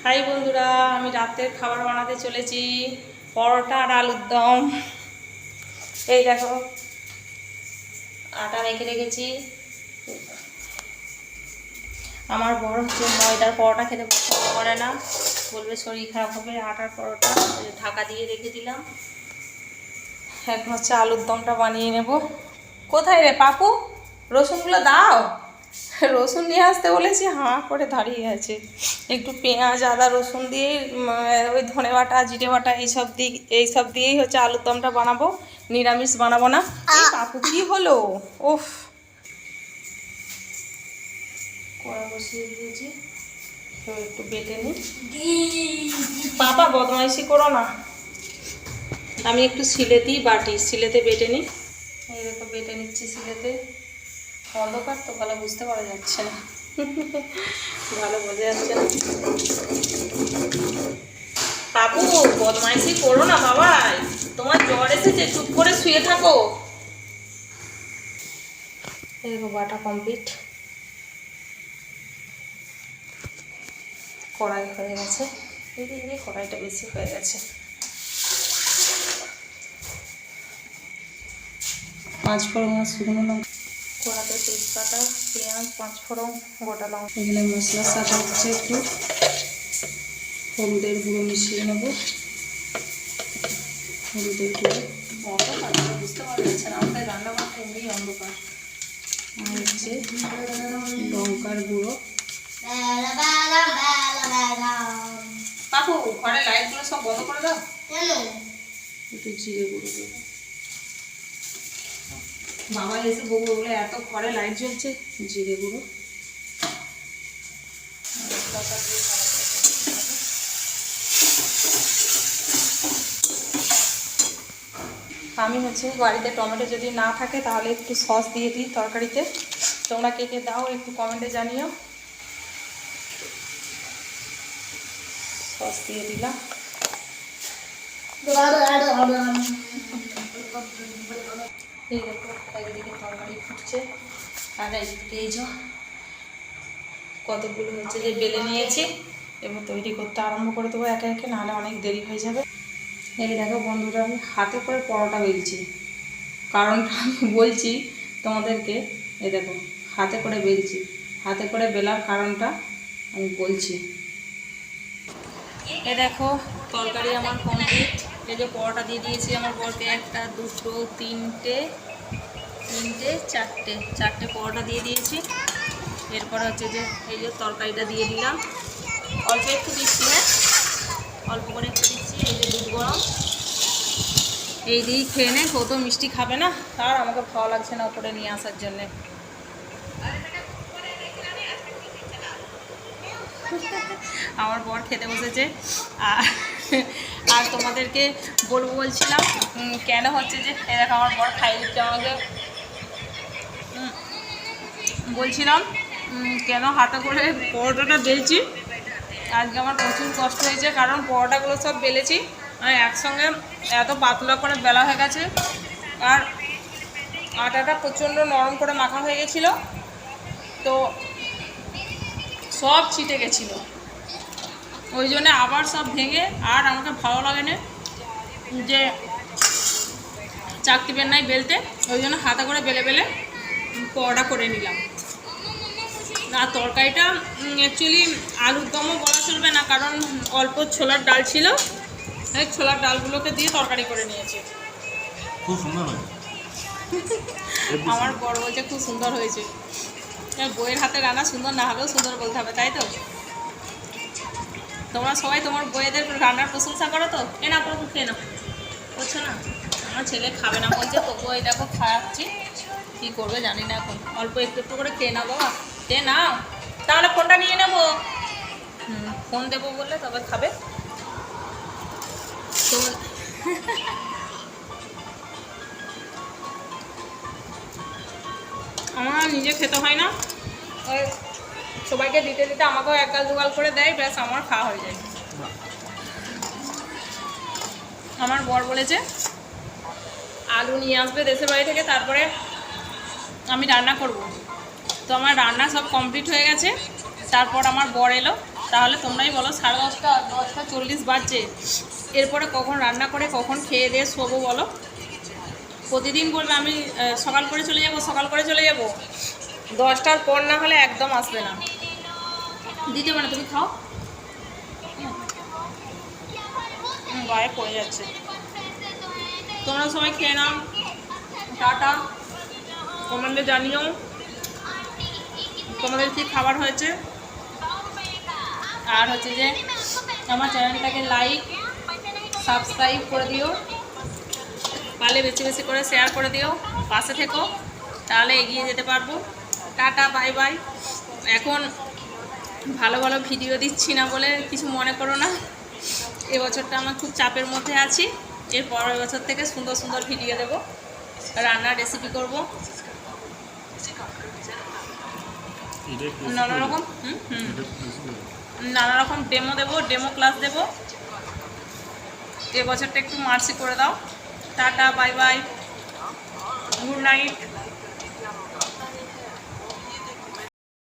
High বন্ধুরা, আমি রাতের খাবার বানাতে চলেছি। পরোটা আর আলুর দম। এই দেখো, আটা মেখে রেখেছি। আমার বড় হচ্ছে ময়দার পরোটা খেতে পছন্দ করে না, বলবে শরীর খারাপ হবে। আটার পরোটা ঢাকা দিয়ে রেখে দিলাম। এখন হচ্ছে আলুর দমটা বানিয়ে নেব। কোথায় রে পাপু, রসুনগুলো দাও। রসুন নিয়ে আসতে বলেছি, হাঁ করে দাঁড়িয়ে আছে। একটু পেঁয়াজ আদা রসুন দিয়ে ওই ধনে বাটা জিরে বাটা এইসব দিয়েই হচ্ছে আলুর দমটা বানাবো, নিরামিষ বানাবো না। এই পাপু কি হলো? ওফ, কড়া বসিয়ে দিয়েছি, একটু বেটে নিই। পাপা বদমাইশি করো না, আমি একটু সিলেতেই বাটি, সিলেতে বেটে নিই। এই দেখো বেটে নিচ্ছি সিলেতে। অন্ধকার তো ভালো বুঝতে পারা যাচ্ছে না, ভালো বোঝা যাচ্ছে না। বাবু বদমাইশি করো না বাবাই, তোমার জ্বর এসেছে, চুপ করে শুয়ে থাকো। এই দেখো বাটা কমপ্লিট, কড়াই হয়ে গেছে। এই কড়াইটা বেশি হয়ে গেছে। 5 ফোড়ন শুকনো লঙ্কা, কড়াতে তেজপাতা, পেঁয়াজ, 5 ফোড়ন, গোটা লঙ্কা। এখানে মশলার সাথে হচ্ছে একটু হলুদের গুঁড়ো মিশিয়ে নেব। হলুদের গুঁড়ো অন্ধকার বুঝতে পারা যাচ্ছে না, আমাদের রান্নাঘরটা এমনি অন্ধকার। আর হচ্ছে লঙ্কার গুঁড়ো। পাপু ঘরে লাইটগুলো সব বন্ধ করে দাও। একটু জিরে গুঁড়ো দেবো। বাবা এসে বলবো বলে এত ঘরে লাইট জ্বলছে। জিরে গুঁড়ো, আমি হচ্ছে বাড়িতে টমেটো যদি না থাকে তাহলে একটু সস দিয়ে দিই তরকারিতে। তোমরা কে কে দাও একটু কমেন্টে জানিও। সস দিয়ে দিলাম। এই দেখো একদিকে তরকারি ফুটছে, আর একদিকে এই যে কতগুলো হচ্ছে যে বেলে নিয়েছি, এবার তৈরি করতে আরম্ভ করে দেবো একে একে, নাহলে অনেক দেরি হয়ে যাবে। এই দেখো বন্ধুরা, আমি হাতে করে পরোটা বেলছি, কারণটা আমি বলছি তোমাদেরকে। এই দেখো হাতে করে বেলছি, হাতে করে বেলার কারণটা আমি বলছি। এ দেখো তরকারি আমার কমপ্লিট। এই যে পরোটা দিয়ে দিয়েছি আমার বরকে, 1 2 3 চারটে পরোটা দিয়ে দিয়েছি। এরপর হচ্ছে যে এই যে তরকারিটা দিয়ে দিলাম, অল্প একটু দিচ্ছি, হ্যাঁ অল্প করে একটু দিচ্ছি। এই যে দুধ গরম, এই দিয়েই খেয়ে নে, ও তো মিষ্টি খাবে না, আর আমাকে ভালো লাগছে না ওপরে নিয়ে আসার জন্যে। আমার বর খেতে বসেছে। আর তোমাদেরকে বলছিলাম কেন হচ্ছে যে এরকম আমার বর খাইয়ে দিচ্ছে আমাকে। বলছিলাম কেন হাতে করে পরোটাটা বেলছি। আজকে আমার প্রচুর কষ্ট হয়েছে, কারণ পরোটাগুলো সব বেলেছি আর একসঙ্গে এত পাতলা করে বেলা হয়ে গেছে, আর আটাটা প্রচণ্ড নরম করে মাখা হয়ে গেছিলো, তো সব ছিটে গেছিলো। ওই জন্য আবার সব ভেঙে, আর আমাকে ভালো লাগে না যে চাকতি পেন নাই বেলতে, ওই জন্য হাতে করে বেলে বেলে পরোটা করে নিলাম। আর তরকারিটা অ্যাকচুয়ালি আলুর দমও বলা চলবে না, কারণ অল্প ছোলার ডাল ছিল, এই ছোলার ডালগুলোকে দিয়ে তরকারি করে নিয়েছে। খুব সুন্দর হয়েছে। আমার বড় বলছে খুব সুন্দর হয়েছে। বইয়ের হাতে রান্না সুন্দর না হলেও সুন্দর বলতে হবে, তাই তো? তোমরা সবাই তোমার বইয়েদের রান্নার প্রশংসা করো তো? এ না প্রভু খেয়ে নাও, করছো না? আমার ছেলে খাবে না বলছে, তবুও এই দেখো খাওয়াচ্ছি। কী করবে জানি না, এখন অল্প একটু একটু করে খেয়ে নাও বাবা, খেয়ে নাও। তাহলে ফোনটা নিয়ে নেবো, ফোন দেবো বললে তবে খাবে তো। আমার নিজে খেতে হয় না, ওই সবাইকে দিতে দিতে আমাকেও 1 গাল 2 গাল করে দেয়, ব্যাস আমার খাওয়া হয়ে যায়। আমার বর বলেছে আলু নিয়ে আসবে দেশের বাড়ি থেকে, তারপরে আমি রান্না করব। তো আমার রান্না সব কমপ্লিট হয়ে গেছে। তারপর আমার বর এলো, তাহলে তোমরাই বলো, 10:30, 10:40 বাজছে, এরপরে কখন রান্না করে কখন খেয়ে দিয়ে শোবো বলো? প্রতিদিন বলবে আমি সকাল করে চলে যাব, সকাল করে চলে যাব, 10টার পর না হলে একদম আসবে না। দিতে পারো, তুমি খাও। গায়ে পড়ে যাচ্ছে। তোমরা সবাই খেয়ে নাও, টাটা। কমেন্টে জানিও তোমাদের কী খাবার হয়েছে। আর হচ্ছে যে আমার চ্যানেলটাকে লাইক সাবস্ক্রাইব করে দিও, পারলে বেশি বেশি করে শেয়ার করে দিও, পাশে থেকো, তাহলে এগিয়ে যেতে পারবো। Tata, bye bye. এখন ভালো ভালো ভিডিও দিচ্ছি না বলে কিছু মনে করো না, এবছরটা আমার খুব চাপের মধ্যে আছি। এর পরের বছর থেকে সুন্দর সুন্দর ভিডিও দেবো, রান্নার রেসিপি করব, নানা রকম নানা রকম ডেমো দেবো, ডেমো ক্লাস দেবো। এবছরটা একটু মার্সি করে দাও। Tata, bye bye, good night.